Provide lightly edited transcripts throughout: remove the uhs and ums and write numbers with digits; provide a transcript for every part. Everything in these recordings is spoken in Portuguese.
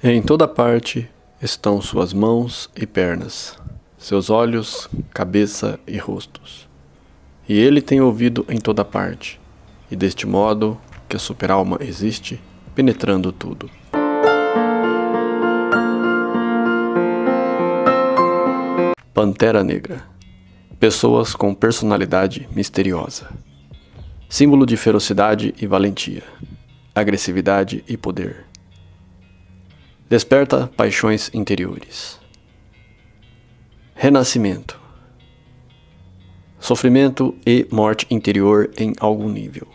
Em toda parte estão suas mãos e pernas, seus olhos, cabeça e rostos. E ele tem ouvido em toda parte, e deste modo que a super-alma existe, penetrando tudo. Pantera Negra. Pessoas com personalidade misteriosa. Símbolo de ferocidade e valentia, agressividade e poder. Desperta paixões interiores. Renascimento. Sofrimento e morte interior em algum nível.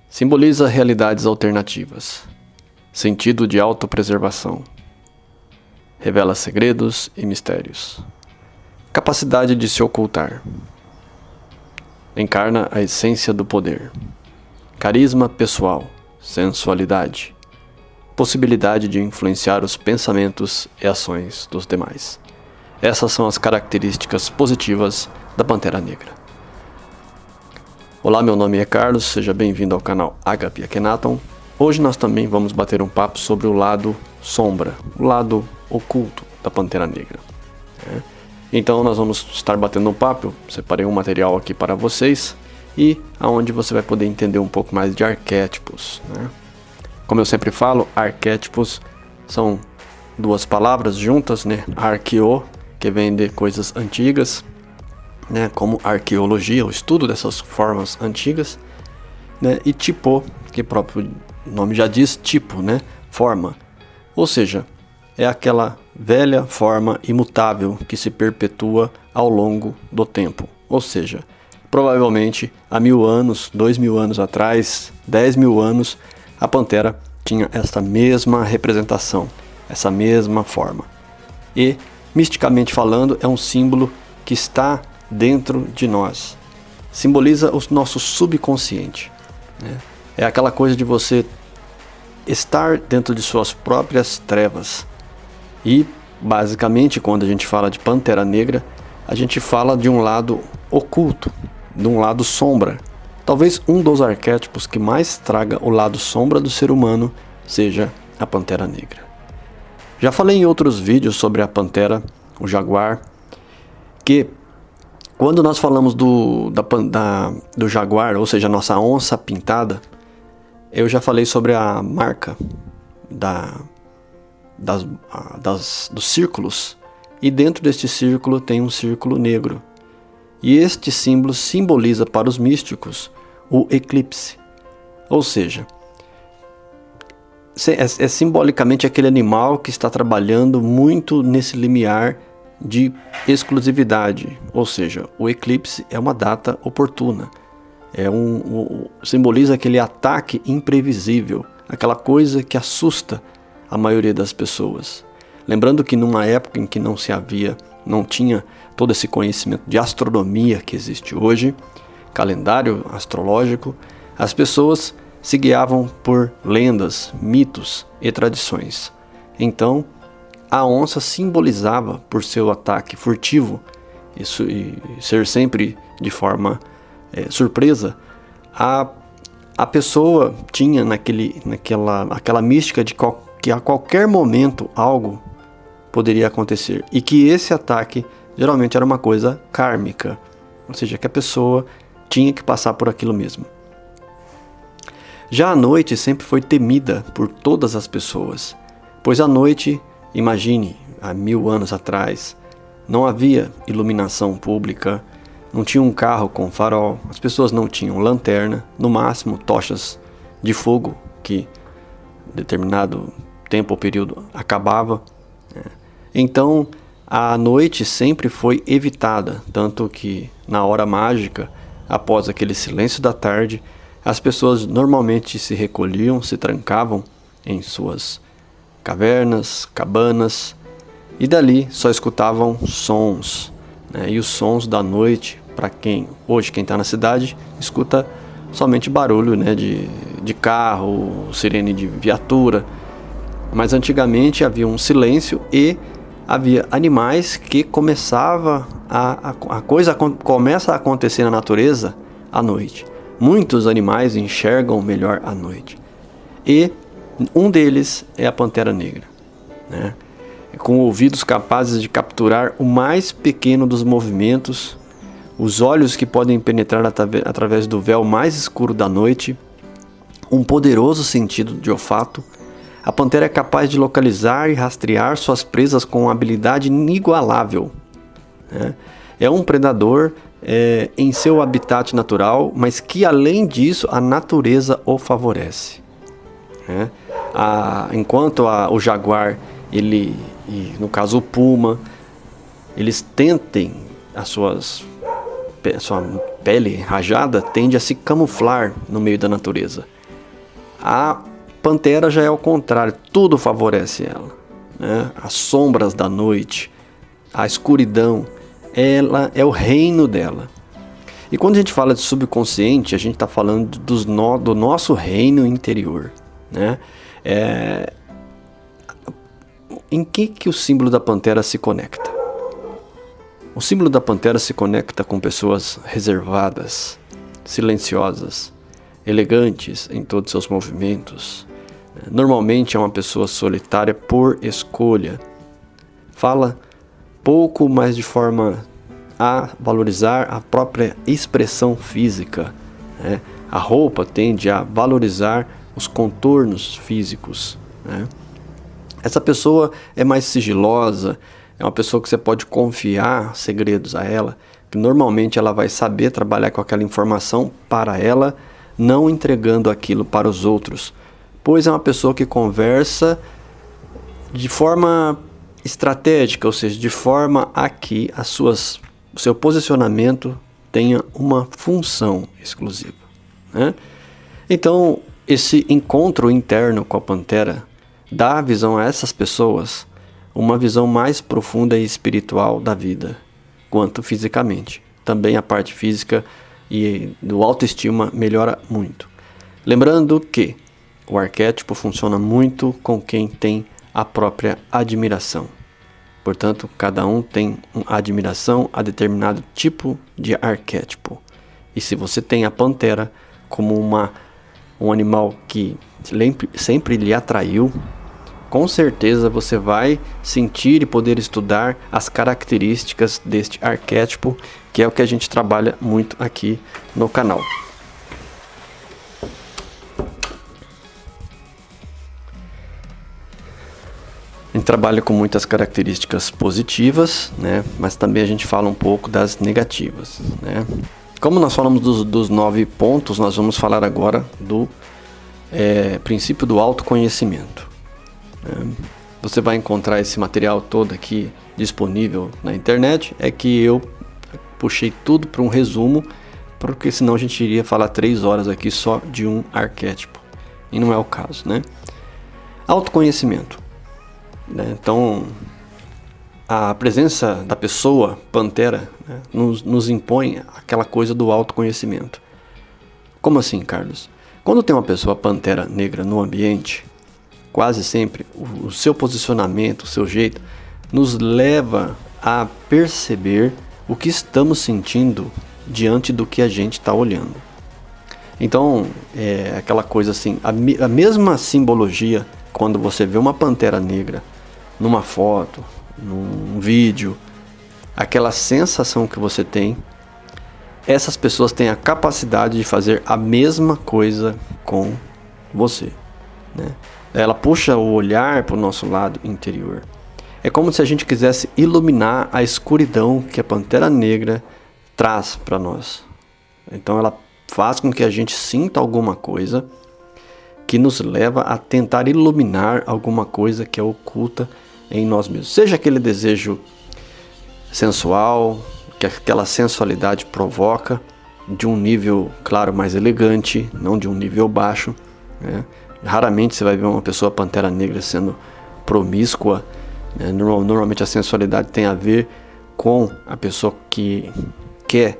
Simboliza realidades alternativas. Sentido de autopreservação. Revela segredos e mistérios. Capacidade de se ocultar. Encarna a essência do poder. Carisma pessoal. Sensualidade. Possibilidade de influenciar os pensamentos e ações dos demais. Essas são as características positivas da Pantera Negra. Olá, meu nome é Carlos, seja bem-vindo ao canal HP Akhenaton. Hoje nós também vamos bater um papo sobre o lado sombra, o lado oculto da Pantera Negra. Então nós vamos estar batendo um papo, separei um material aqui para vocês e aonde você vai poder entender um pouco mais de arquétipos, Como eu sempre falo, arquétipos são duas palavras juntas, Arqueo, que vem de coisas antigas, como arqueologia, o estudo dessas formas antigas, e tipo, que o próprio nome já diz, tipo, forma. Ou seja, é aquela velha forma imutável que se perpetua ao longo do tempo. Ou seja, provavelmente há 1000 anos, 2000 anos atrás, 10.000 anos, a pantera tinha esta mesma representação, essa mesma forma. E, misticamente falando, é um símbolo que está dentro de nós. Simboliza o nosso subconsciente. É aquela coisa de você estar dentro de suas próprias trevas. E, basicamente, quando a gente fala de Pantera Negra, a gente fala de um lado oculto, de um lado sombra. Talvez um dos arquétipos que mais traga o lado sombra do ser humano seja a Pantera Negra. Já falei em outros vídeos sobre a pantera, o jaguar, que quando nós falamos do jaguar, ou seja, a nossa onça pintada, eu já falei sobre a marca dos círculos, e dentro deste círculo tem um círculo negro. E este símbolo simboliza para os místicos o eclipse, ou seja, é simbolicamente aquele animal que está trabalhando muito nesse limiar de exclusividade, ou seja, o eclipse é uma data oportuna, simboliza aquele ataque imprevisível, aquela coisa que assusta a maioria das pessoas. Lembrando que numa época em que não tinha todo esse conhecimento de astronomia que existe hoje, calendário astrológico, as pessoas se guiavam por lendas, mitos e tradições. Então, a onça simbolizava, por seu ataque furtivo e ser sempre de forma surpresa, a pessoa tinha aquela mística de que a qualquer momento algo poderia acontecer e que esse ataque geralmente era uma coisa kármica, ou seja, que a pessoa tinha que passar por aquilo mesmo. Já a noite sempre foi temida por todas as pessoas, pois a noite, imagine, há 1000 anos atrás, não havia iluminação pública, não tinha um carro com farol, as pessoas não tinham lanterna, no máximo tochas de fogo que determinado tempo ou período acabava. Então a noite sempre foi evitada, tanto que na hora mágica, após aquele silêncio da tarde, as pessoas normalmente se recolhiam, se trancavam em suas cavernas, cabanas, e dali só escutavam sons, e os sons da noite, para quem está na cidade, escuta somente barulho, de carro, sirene de viatura, mas antigamente havia um silêncio e havia animais que começa a acontecer na natureza à noite. Muitos animais enxergam melhor à noite. E Um deles é a pantera negra, né? Com ouvidos capazes de capturar o mais pequeno dos movimentos, os olhos que podem penetrar através do véu mais escuro da noite, um poderoso sentido de olfato. A pantera é capaz de localizar e rastrear suas presas com uma habilidade inigualável, né? É um predador em seu habitat natural, mas que além disso a natureza o favorece, né? Enquanto o jaguar, e no caso o puma, eles tentem sua pele rajada tende a se camuflar no meio da natureza. A pantera já é ao contrário, tudo favorece ela, né? As sombras da noite, a escuridão, ela é o reino dela. E quando a gente fala de subconsciente, a gente está falando do nosso reino interior, né? Em que o símbolo da pantera se conecta? O símbolo da pantera se conecta com pessoas reservadas, silenciosas, elegantes em todos seus movimentos. Normalmente é uma pessoa solitária por escolha. Fala pouco, mas de forma a valorizar a própria expressão física, né? A roupa tende a valorizar os contornos físicos, né? Essa pessoa é mais sigilosa, é uma pessoa que você pode confiar segredos a ela, que normalmente ela vai saber trabalhar com aquela informação para ela, não entregando aquilo para os outros, pois é uma pessoa que conversa de forma estratégica, ou seja, de forma a que o seu posicionamento tenha uma função exclusiva, né? Então, esse encontro interno com a pantera dá a visão a essas pessoas uma visão mais profunda e espiritual da vida, quanto fisicamente. Também a parte física e do autoestima melhora muito. Lembrando que o arquétipo funciona muito com quem tem a própria admiração. Portanto, cada um tem uma admiração a determinado tipo de arquétipo. E se você tem a pantera como um animal que sempre lhe atraiu, com certeza você vai sentir e poder estudar as características deste arquétipo, que é o que a gente trabalha muito aqui no canal. A gente trabalha com muitas características positivas, né? Mas também a gente fala um pouco das negativas, né? Como nós falamos dos 9 pontos, nós vamos falar agora do princípio do autoconhecimento. Você vai encontrar esse material todo aqui disponível na internet. É que eu puxei tudo para um resumo, porque senão a gente iria falar 3 horas aqui só de um arquétipo, e não é o caso, né? Autoconhecimento, né? Então, a presença da pessoa pantera, né, nos impõe aquela coisa do autoconhecimento. Como assim, Carlos? Quando tem uma pessoa pantera negra no ambiente, quase sempre o seu posicionamento, o seu jeito, nos leva a perceber o que estamos sentindo diante do que a gente está olhando. Então, é aquela coisa assim, a mesma simbologia quando você vê uma pantera negra numa foto, num vídeo, aquela sensação que você tem, essas pessoas têm a capacidade de fazer a mesma coisa com você, né? Ela puxa o olhar para o nosso lado interior. É como se a gente quisesse iluminar a escuridão que a pantera negra traz para nós. Então ela faz com que a gente sinta alguma coisa que nos leva a tentar iluminar alguma coisa que é oculta em nós mesmos. Seja aquele desejo sensual, que aquela sensualidade provoca, de um nível, claro, mais elegante, não de um nível baixo, né? Raramente você vai ver uma pessoa pantera negra sendo promíscua, né? Normalmente a sensualidade tem a ver com a pessoa que quer,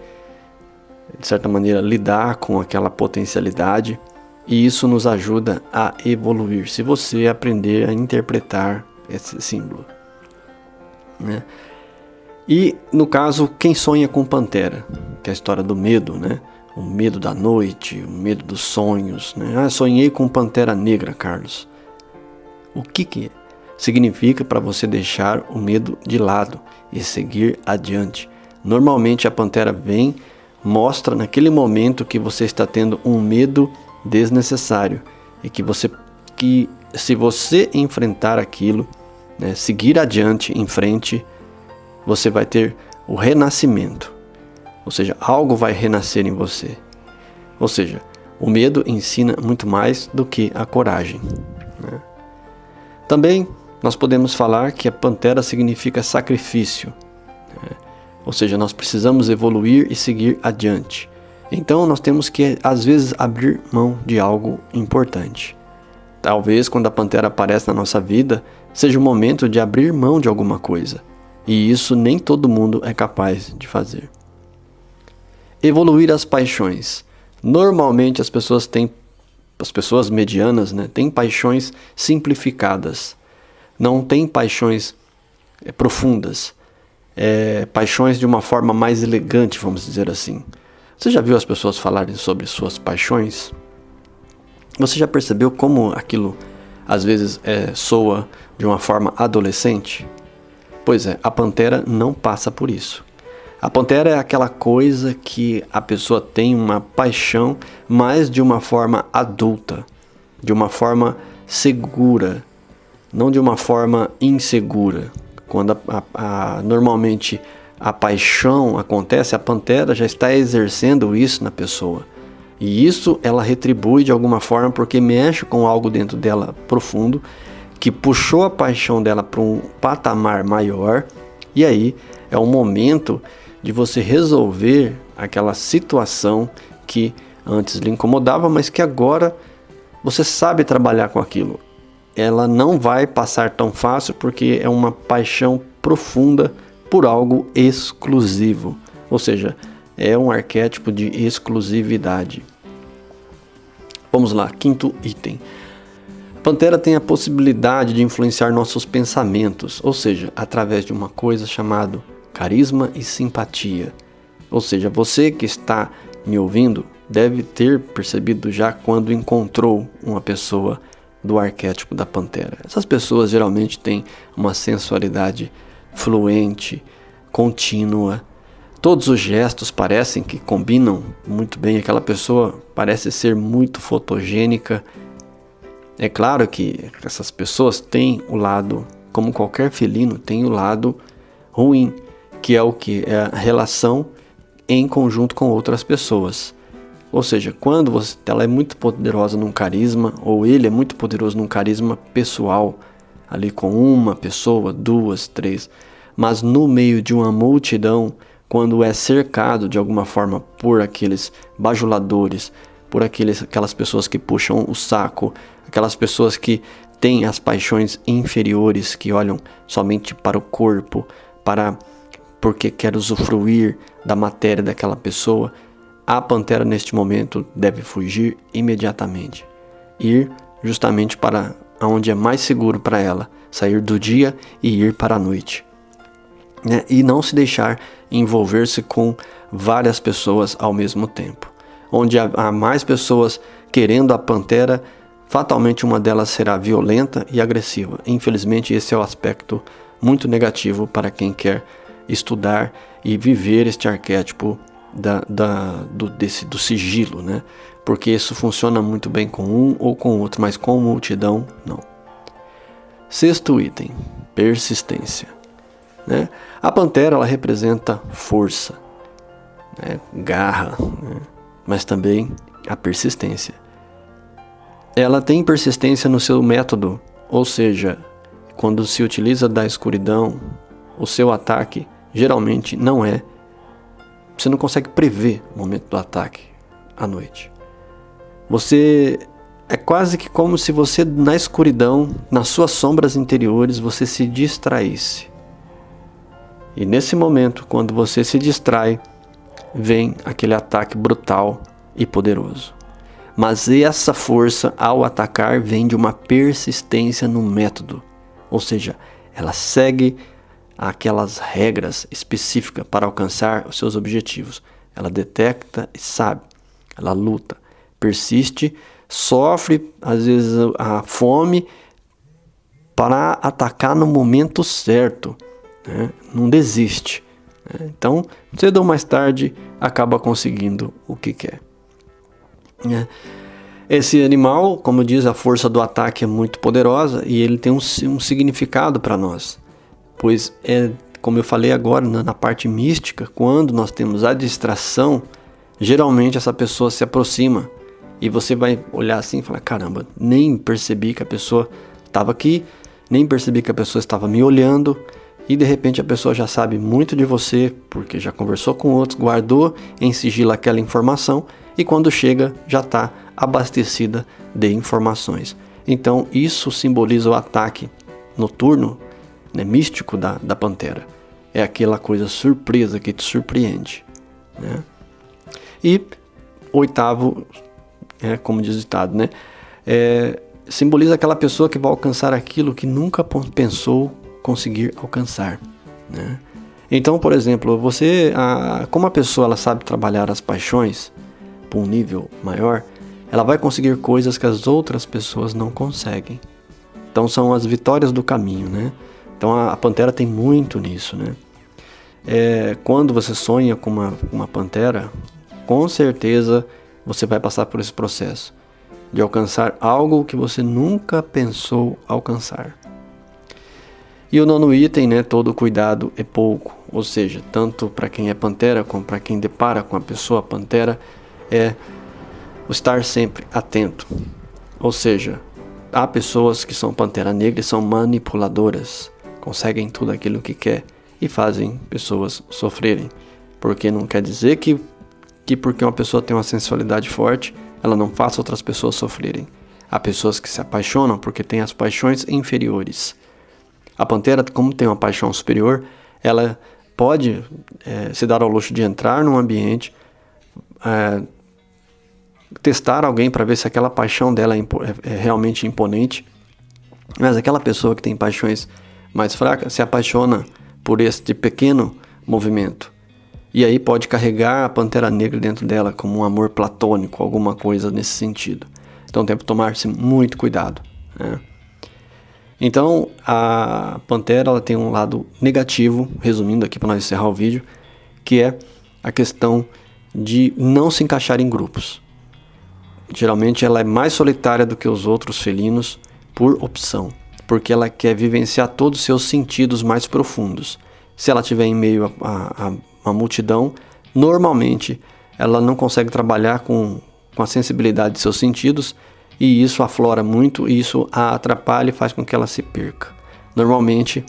de certa maneira, lidar com aquela potencialidade, e isso nos ajuda a evoluir, se você aprender a interpretar esse símbolo, né? E no caso, quem sonha com pantera, que é a história do medo, né? O medo da noite, o medo dos sonhos, né? Sonhei com pantera negra, Carlos. O que é? Significa para você deixar o medo de lado e seguir adiante. Normalmente a pantera vem, mostra naquele momento que você está tendo um medo desnecessário e que se você enfrentar aquilo, né, seguir adiante em frente, você vai ter o renascimento. Ou seja, algo vai renascer em você. Ou seja, o medo ensina muito mais do que a coragem, né? Também nós podemos falar que a pantera significa sacrifício, né? Ou seja, nós precisamos evoluir e seguir adiante. Então nós temos que, às vezes, abrir mão de algo importante. Talvez quando a pantera aparece na nossa vida, seja o momento de abrir mão de alguma coisa. E isso nem todo mundo é capaz de fazer. Evoluir as paixões. Normalmente as pessoas medianas, né, têm paixões simplificadas. Não têm paixões profundas. Paixões de uma forma mais elegante, vamos dizer assim. Você já viu as pessoas falarem sobre suas paixões? Você já percebeu como aquilo às vezes soa de uma forma adolescente? Pois é, a pantera não passa por isso. A pantera é aquela coisa que a pessoa tem uma paixão, mas de uma forma adulta, de uma forma segura, não de uma forma insegura. Quando normalmente a paixão acontece, a pantera já está exercendo isso na pessoa. E isso ela retribui de alguma forma porque mexe com algo dentro dela profundo, que puxou a paixão dela para um patamar maior. E aí é um momento de você resolver aquela situação que antes lhe incomodava, mas que agora você sabe trabalhar com aquilo. Ela não vai passar tão fácil porque é uma paixão profunda por algo exclusivo. Ou seja, é um arquétipo de exclusividade. Vamos lá, quinto item. A pantera tem a possibilidade de influenciar nossos pensamentos, ou seja, através de uma coisa chamada carisma e simpatia. Ou seja, você que está me ouvindo deve ter percebido já quando encontrou uma pessoa do arquétipo da pantera. Essas pessoas geralmente têm uma sensualidade fluente, contínua. Todos os gestos parecem que combinam muito bem. Aquela pessoa parece ser muito fotogênica. É claro que essas pessoas têm o lado, como qualquer felino, tem o lado ruim, que é o que? É a relação em conjunto com outras pessoas. Ou seja, quando ela é muito poderosa num carisma, ou ele é muito poderoso num carisma pessoal, ali com uma pessoa, duas, três, mas no meio de uma multidão, quando é cercado de alguma forma por aqueles bajuladores, por aquelas pessoas que puxam o saco, aquelas pessoas que têm as paixões inferiores, que olham somente para o corpo, porque quer usufruir da matéria daquela pessoa, a pantera neste momento deve fugir imediatamente, ir justamente para onde é mais seguro para ela, sair do dia e ir para a noite, né? E não se deixar envolver-se com várias pessoas ao mesmo tempo. Onde há mais pessoas querendo a pantera, fatalmente uma delas será violenta e agressiva. Infelizmente esse é o aspecto muito negativo para quem quer estudar e viver este arquétipo do sigilo, né? Porque isso funciona muito bem com um ou com outro, mas com multidão, não. Sexto item, persistência, né? A pantera ela representa força, né? Garra, né? Mas também a persistência. Ela tem persistência no seu método, ou seja, quando se utiliza da escuridão, o seu ataque geralmente não é. Você não consegue prever o momento do ataque à noite. É quase que como se você, na escuridão, nas suas sombras interiores, você se distraísse. E nesse momento, quando você se distrai, vem aquele ataque brutal e poderoso. Mas essa força, ao atacar, vem de uma persistência no método. Ou seja, ela segue aquelas regras específicas para alcançar os seus objetivos. Ela detecta e sabe. Ela luta, persiste, sofre às vezes a fome, para atacar no momento certo, né? Não desiste, né? Então, cedo ou mais tarde, acaba conseguindo o que quer, né? Esse animal, como diz, a força do ataque é muito poderosa e ele tem um significado para nós, pois como eu falei agora, na parte mística, quando nós temos a distração, geralmente essa pessoa se aproxima e você vai olhar assim e falar, caramba, nem percebi que a pessoa estava aqui, nem percebi que a pessoa estava me olhando, e de repente a pessoa já sabe muito de você, porque já conversou com outros, guardou em sigilo aquela informação, e quando chega já está abastecida de informações. Então isso simboliza o ataque noturno, né, místico da pantera. É aquela coisa surpresa que te surpreende, né? E oitavo, como diz o ditado, né? Simboliza aquela pessoa que vai alcançar aquilo que nunca pensou conseguir alcançar, né? Então, por exemplo, como a pessoa ela sabe trabalhar as paixões para um nível maior, ela vai conseguir coisas que as outras pessoas não conseguem. Então são as vitórias do caminho, né? Então a pantera tem muito nisso, né? Quando você sonha com uma pantera, com certeza você vai passar por esse processo de alcançar algo que você nunca pensou alcançar. E o nono item, né? Todo cuidado é pouco. Ou seja, tanto para quem é pantera como para quem depara com a pessoa pantera, é o estar sempre atento. Ou seja, há pessoas que são pantera negra e são manipuladoras, conseguem tudo aquilo que quer e fazem pessoas sofrerem. Porque não quer dizer que porque uma pessoa tem uma sensualidade forte, ela não faça outras pessoas sofrerem. Há pessoas que se apaixonam porque têm as paixões inferiores. A pantera, como tem uma paixão superior, ela pode se dar ao luxo de entrar num ambiente, testar alguém para ver se aquela paixão dela é realmente imponente, mas aquela pessoa que tem paixões mais fracas se apaixona por este pequeno movimento, e aí pode carregar a pantera negra dentro dela como um amor platônico, alguma coisa nesse sentido. Então tem que tomar-se muito cuidado, né? Então a pantera ela tem um lado negativo, resumindo aqui para nós encerrar o vídeo, que é a questão de não se encaixar em grupos. Geralmente ela é mais solitária do que os outros felinos por opção, porque ela quer vivenciar todos os seus sentidos mais profundos. Se ela estiver em meio a uma multidão, normalmente ela não consegue trabalhar com a sensibilidade de seus sentidos, e isso aflora muito, e isso a atrapalha e faz com que ela se perca. Normalmente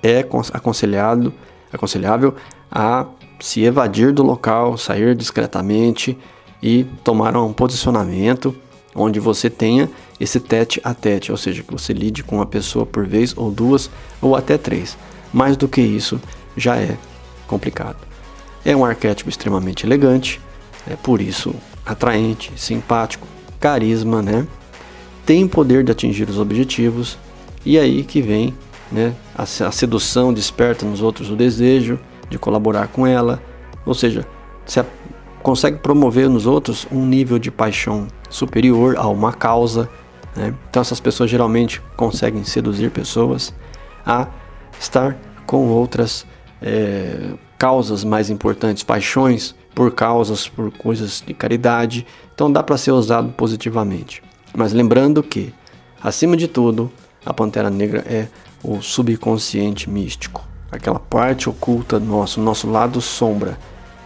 é aconselhável a se evadir do local, sair discretamente e tomar um posicionamento onde você tenha esse tete a tete, ou seja, que você lide com uma pessoa por vez, ou duas, ou até três. Mais do que isso já é complicado. É um arquétipo extremamente elegante, por isso atraente, simpático, carisma, né? Tem poder de atingir os objetivos, e aí que vem, né, a sedução desperta nos outros o desejo de colaborar com ela, ou seja, consegue promover nos outros um nível de paixão superior a uma causa, né? Então essas pessoas geralmente conseguem seduzir pessoas a estar com outras causas mais importantes, paixões por causas, por coisas de caridade. Então dá para ser usado positivamente. Mas lembrando que, acima de tudo, a pantera negra é o subconsciente místico, aquela parte oculta do nosso lado sombra.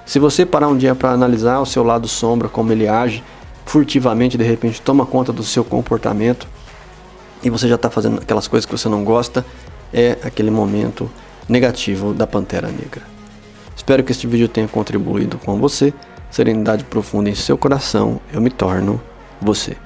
Se você parar um dia para analisar o seu lado sombra, como ele age, furtivamente, de repente toma conta do seu comportamento, e você já está fazendo aquelas coisas que você não gosta, é aquele momento negativo da pantera negra. Espero que este vídeo tenha contribuído com você. Serenidade profunda em seu coração, eu me torno você.